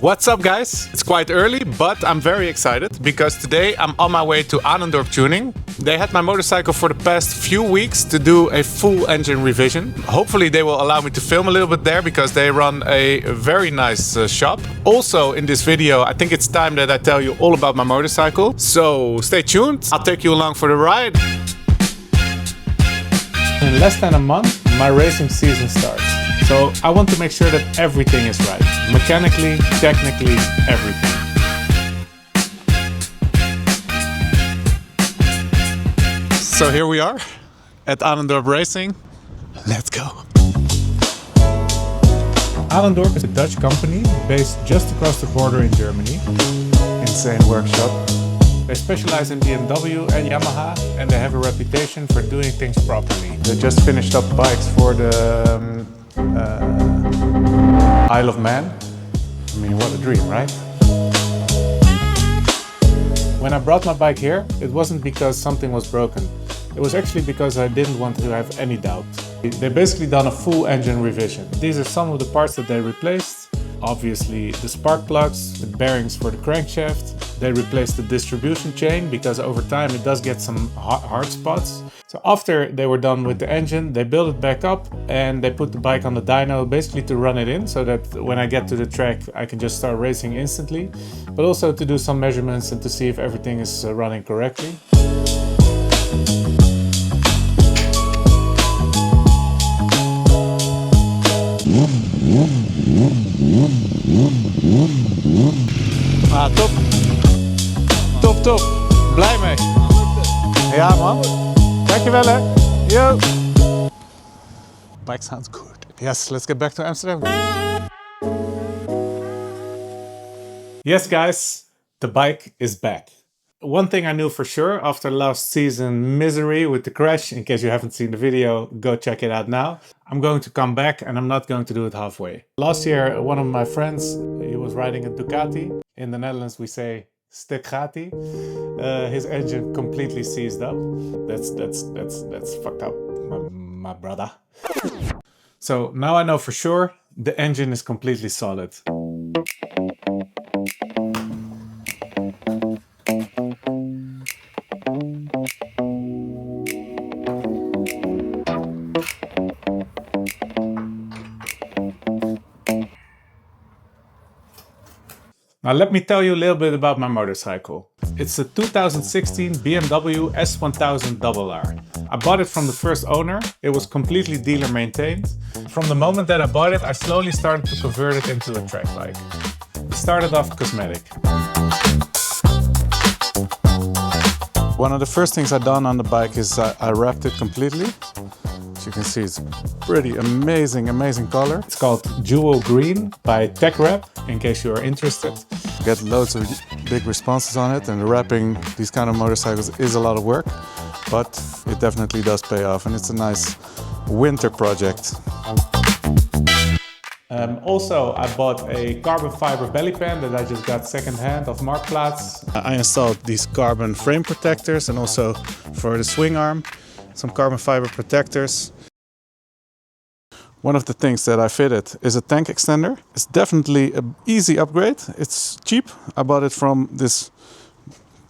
What's up guys? It's quite early, but I'm very excited because today I'm on my way to Ahnendorp Tuning. They had my motorcycle for the past few weeks to do a full engine revision. Hopefully they will allow me to film a little bit there because they run a very nice shop. Also in this video, I think it's time that I tell you all about my motorcycle. So stay tuned, I'll take you along for the ride. In less than a month, my racing season starts. So I want to make sure that everything is right. Mechanically, technically, everything. So here we are at Ahnendorp Racing. Let's go. Ahnendorp is a Dutch company based just across the border in Germany. Insane workshop. They specialize in BMW and Yamaha, and they have a reputation for doing things properly. They just finished up bikes for the Isle of Man. I mean, what a dream, right? When I brought my bike here, it wasn't because something was broken. It was actually because I didn't want to have any doubt. They basically done a full engine revision. These are some of the parts that they replaced. Obviously the spark plugs, the bearings for the crankshaft. They replaced the distribution chain because over time it does get some hard spots. So after they were done with the engine, they built it back up and they put the bike on the dyno basically to run it in so that when I get to the track I can just start racing instantly, but also to do some measurements and to see if everything is running correctly. Ah, top. Top, top. Blij mee. Ja, man. Dankjewel, hè. Yo. Bike sounds good. Yes, let's get back to Amsterdam. Yes, guys, the bike is back. One thing I knew for sure after last season misery with the crash, in case you haven't seen the video, go check it out now. I'm going to come back and I'm not going to do it halfway. Last year, one of my friends, he was riding a Ducati. In the Netherlands, we say stekgati. His engine completely seized up. That's fucked up, my brother. So now I know for sure the engine is completely solid. Now let me tell you a little bit about my motorcycle. It's a 2016 BMW S1000RR. I bought it from the first owner. It was completely dealer maintained. From the moment that I bought it, I slowly started to convert it into a track bike. It started off cosmetic. One of the first things I done on the bike is I wrapped it completely. As you can see, it's pretty amazing color. It's called Jewel Green by Tech Wrap, in case you are interested. Get loads of big responses on it, and wrapping these kind of motorcycles is a lot of work, but it definitely does pay off, and it's a nice winter project. Also, I bought a carbon fiber belly pan that I just got second-hand off Marktplaats. I installed these carbon frame protectors, and also for the swing arm, some carbon fiber protectors. One of the things that I fitted is a tank extender. It's definitely an easy upgrade. It's cheap. I bought it from this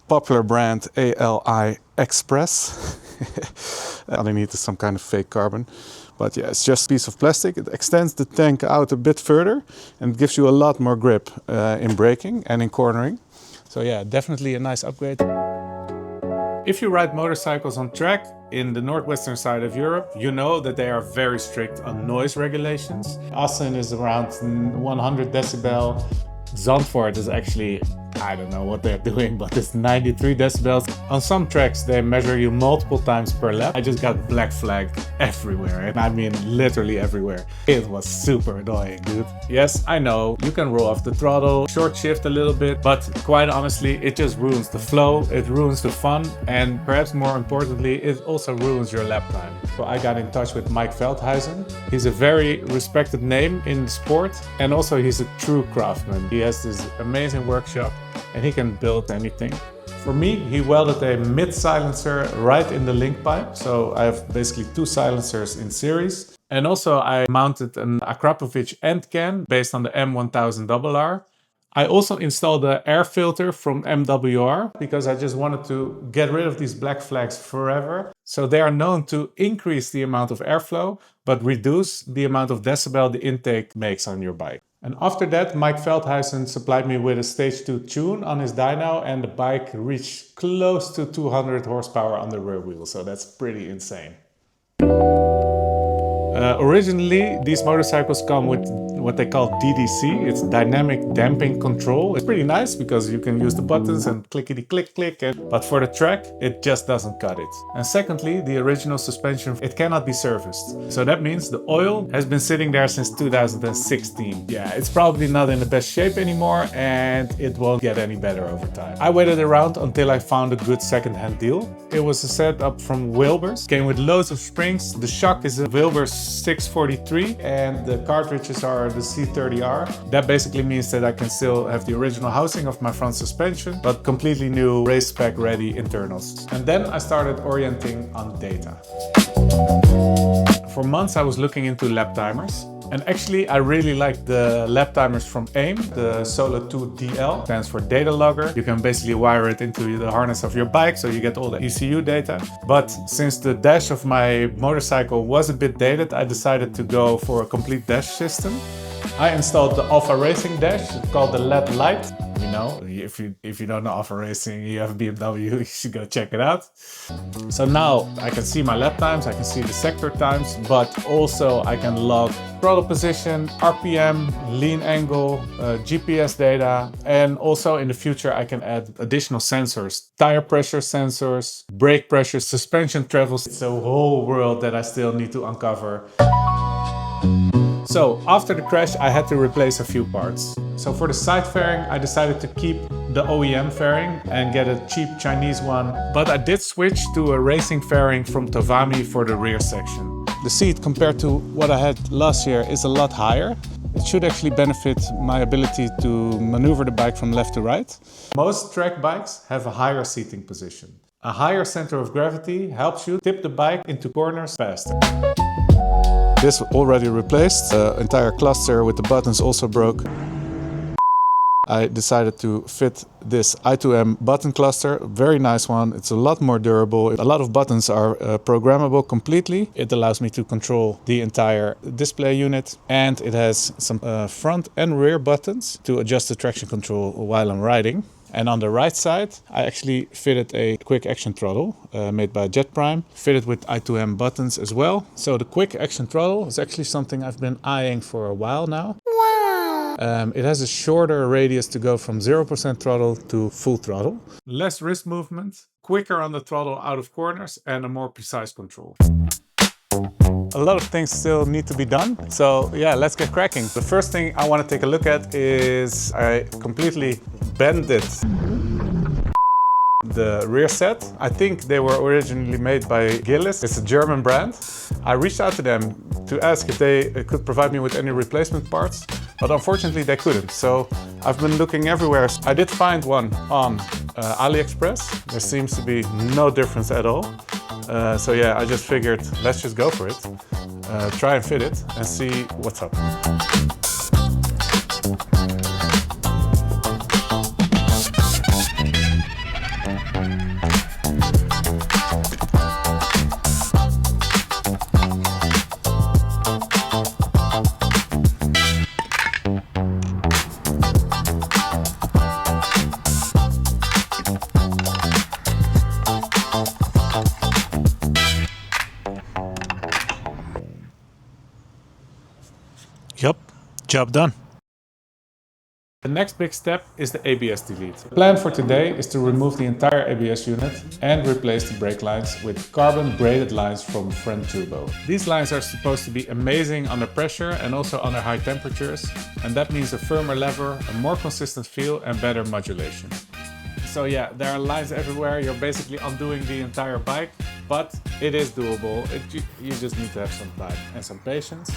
popular brand ALI Express. All I need is some kind of fake carbon. But yeah, it's just a piece of plastic. It extends the tank out a bit further and it gives you a lot more grip in braking and in cornering. So yeah, definitely a nice upgrade. If you ride motorcycles on track in the northwestern side of Europe, you know that they are very strict on noise regulations. Assen is around 100 decibel. Zandvoort is actually, I don't know what they're doing, but it's 93 decibels. On some tracks, they measure you multiple times per lap. I just got black flagged everywhere, and I mean literally everywhere. It was super annoying, dude. Yes, I know, you can roll off the throttle, short shift a little bit, but quite honestly, it just ruins the flow, it ruins the fun, and perhaps more importantly, it also ruins your lap time. So I got in touch with Mike Veldhuizen. He's a very respected name in the sport, and also he's a true craftsman. He has this amazing workshop and he can build anything. For me, he welded a mid silencer right in the link pipe. So I have basically two silencers in series. And also I mounted an Akrapovic end can based on the M1000RR. I also installed the air filter from MWR because I just wanted to get rid of these black flags forever. So they are known to increase the amount of airflow, but reduce the amount of decibel the intake makes on your bike. And after that, Mike Veldhuizen supplied me with a stage 2 tune on his dyno, and the bike reached close to 200 horsepower on the rear wheel. So that's pretty insane. Originally, these motorcycles come with what they call DDC. It's dynamic damping control. It's pretty nice because you can use the buttons and clickety click click. But for the track, it just doesn't cut it. And secondly, the original suspension, it cannot be serviced. So that means the oil has been sitting there since 2016. Yeah, it's probably not in the best shape anymore, and it won't get any better over time. I waited around until I found a good second-hand deal. It was a setup from Wilbur's. Came with loads of springs. The shock is a Wilbur's 643 and the cartridges are the C30R. That basically means that I can still have the original housing of my front suspension, but completely new race spec ready internals. And then I started orienting on data. For months I was looking into laptimers. And actually, I really like the laptimers from AIM, the Solo 2 DL, stands for datalogger. You can basically wire it into the harness of your bike, so you get all the ECU data. But since the dash of my motorcycle was a bit dated, I decided to go for a complete dash system. I installed the Alpha Racing dash, it's called the LED Lite. You know, if you don't know Alpha Racing, you have a BMW, you should go check it out. So now I can see my lap times, I can see the sector times, but also I can log throttle position, RPM, lean angle, GPS data, and also in the future I can add additional sensors, tire pressure sensors, brake pressure, suspension travels. It's a whole world that I still need to uncover. So after the crash, I had to replace a few parts. So for the side fairing, I decided to keep the OEM fairing and get a cheap Chinese one. But I did switch to a racing fairing from Tovami for the rear section. The seat compared to what I had last year is a lot higher. It should actually benefit my ability to maneuver the bike from left to right. Most track bikes have a higher seating position. A higher center of gravity helps you tip the bike into corners faster. This already replaced. The entire cluster with the buttons also broke. I decided to fit this I2M button cluster, very nice one. It's a lot more durable. A lot of buttons are programmable completely. It allows me to control the entire display unit, and it has some front and rear buttons to adjust the traction control while I'm riding. And on the right side, I actually fitted a quick action throttle made by Jetprime, fitted with I2M buttons as well. So the quick action throttle is actually something I've been eyeing for a while now. It has a shorter radius to go from 0% throttle to full throttle. Less wrist movement, quicker on the throttle out of corners, and a more precise control. A lot of things still need to be done, so yeah, let's get cracking. The first thing I want to take a look at is I completely bended the rear set. I think they were originally made by Gillis. It's a German brand. I reached out to them to ask if they could provide me with any replacement parts, but unfortunately they couldn't. So I've been looking everywhere. I did find one on AliExpress. There seems to be no difference at all. So yeah, I just figured let's just go for it. Try and fit it and see what's up. Yep, job done. The next big step is the ABS delete. The plan for today is to remove the entire ABS unit and replace the brake lines with carbon braided lines from Fren Tubo. These lines are supposed to be amazing under pressure and also under high temperatures, and that means a firmer lever, a more consistent feel and better modulation. So yeah, there are lines everywhere. You're basically undoing the entire bike, but it is doable. You just need to have some time and some patience.